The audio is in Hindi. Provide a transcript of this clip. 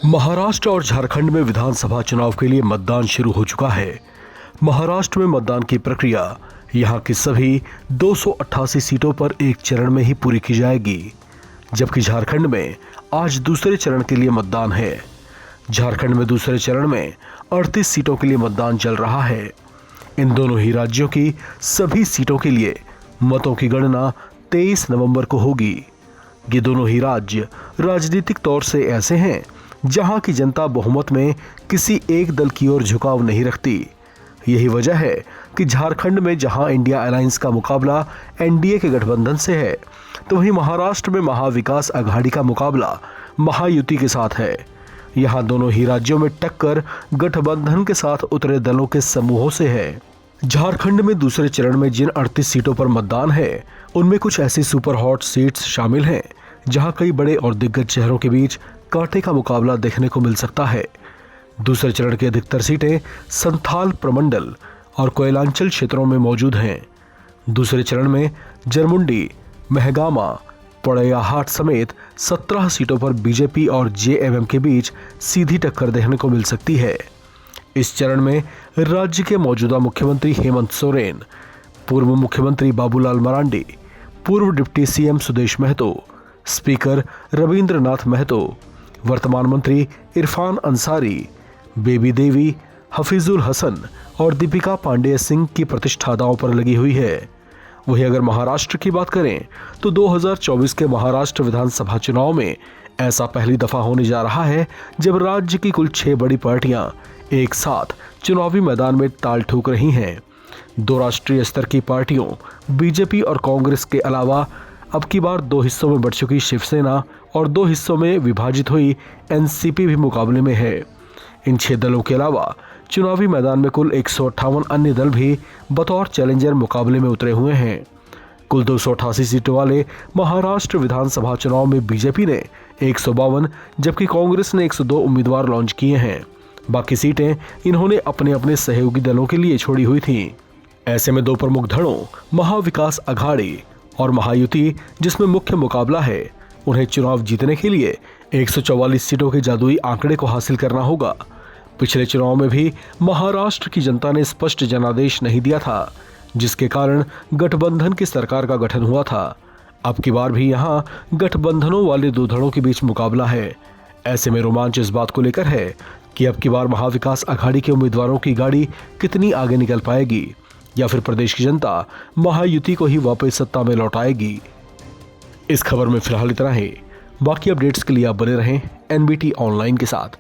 महाराष्ट्र और झारखंड में विधानसभा चुनाव के लिए मतदान शुरू हो चुका है। महाराष्ट्र में मतदान की प्रक्रिया यहां की सभी 288 सीटों पर एक चरण में ही पूरी की जाएगी, जबकि झारखंड में आज दूसरे चरण के लिए मतदान है। झारखंड में दूसरे चरण में 38 सीटों के लिए मतदान चल रहा है। इन दोनों ही राज्यों की सभी सीटों के लिए मतों की गणना 23 नवंबर को होगी। ये दोनों ही राज्य राजनीतिक तौर से ऐसे हैं जहां की जनता बहुमत में किसी एक दल की ओर झुकाव नहीं रखती। यही वजह है कि झारखंड में जहां इंडिया अलायंस का मुकाबला एनडीए के गठबंधन से है, तो वहीं महाराष्ट्र में महाविकास अघाड़ी का मुकाबला महायुति के साथ है। यहां दोनों ही राज्यों में टक्कर गठबंधन के साथ उतरे दलों के समूहों से है। झारखंड में दूसरे चरण में जिन 38 सीटों पर मतदान है, उनमें कुछ ऐसी सुपर हॉट सीट्स शामिल हैं जहां कई बड़े और दिग्गज शहरों के बीच कांटे का मुकाबला देखने को मिल सकता है। दूसरे चरण की अधिकतर सीटें संथाल प्रमंडल और कोयलांचल क्षेत्रों में मौजूद हैं। दूसरे चरण में जरमुंडी, महगामा, पड़ैयाहाट समेत 17 सीटों पर बीजेपी और जेएमएम के बीच सीधी टक्कर देखने को मिल सकती है। इस चरण में राज्य के मौजूदा मुख्यमंत्री हेमंत सोरेन, पूर्व मुख्यमंत्री बाबूलाल मरांडी, पूर्व deputy CM Sudesh Mahato, speaker Ravindranath Mahato, वर्तमान मंत्री इरफान अंसारी, बेबी देवी, हफीजुल हसन और दीपिका पांडेय सिंह की प्रतिष्ठा दांव पर लगी हुई है। वहीं अगर महाराष्ट्र की बात करें तो 2024 के महाराष्ट्र विधानसभा चुनाव में ऐसा पहली दफा होने जा रहा है जब राज्य की कुल 6 बड़ी पार्टियां एक साथ चुनावी मैदान में ताल ठोक रही हैं। दो राष्ट्रीय स्तर की पार्टियों बीजेपी और कांग्रेस के अलावा अब की बार 2 हिस्सों में बढ़ चुकी शिवसेना और 2 हिस्सों में विभाजित हुई एनसीपी भी मुकाबले में है। इन 6 दलों के अलावा चुनावी मैदान में कुल 158 अन्य दल भी बतौर चैलेंजर मुकाबले में उतरे हुए हैं। कुल 288 सीटों वाले महाराष्ट्र विधानसभा चुनाव में बीजेपी ने 152 जबकि कांग्रेस ने 102 उम्मीदवार लॉन्च किए हैं। बाकी सीटें इन्होंने अपने अपने सहयोगी दलों के लिए छोड़ी हुई थीं। ऐसे में 2 प्रमुख धड़ों महाविकास अघाड़ी और महायुति, जिसमें मुख्य मुकाबला है, उन्हें चुनाव जीतने के लिए 144 सीटों के जादुई आंकड़े को हासिल करना होगा। पिछले चुनाव में भी महाराष्ट्र की जनता ने स्पष्ट जनादेश नहीं दिया था, जिसके कारण गठबंधन की सरकार का गठन हुआ था। अब की बार भी यहां गठबंधनों वाले 2 धड़ों के बीच मुकाबला है। ऐसे में रोमांच इस बात को लेकर है कि अब की बार महाविकास अघाड़ी के उम्मीदवारों की गाड़ी कितनी आगे निकल पाएगी, या फिर प्रदेश की जनता महायुति को ही वापस सत्ता में लौटाएगी। इस खबर में फिलहाल इतना ही। बाकी अपडेट्स के लिए आप बने रहें एनबीटी ऑनलाइन के साथ।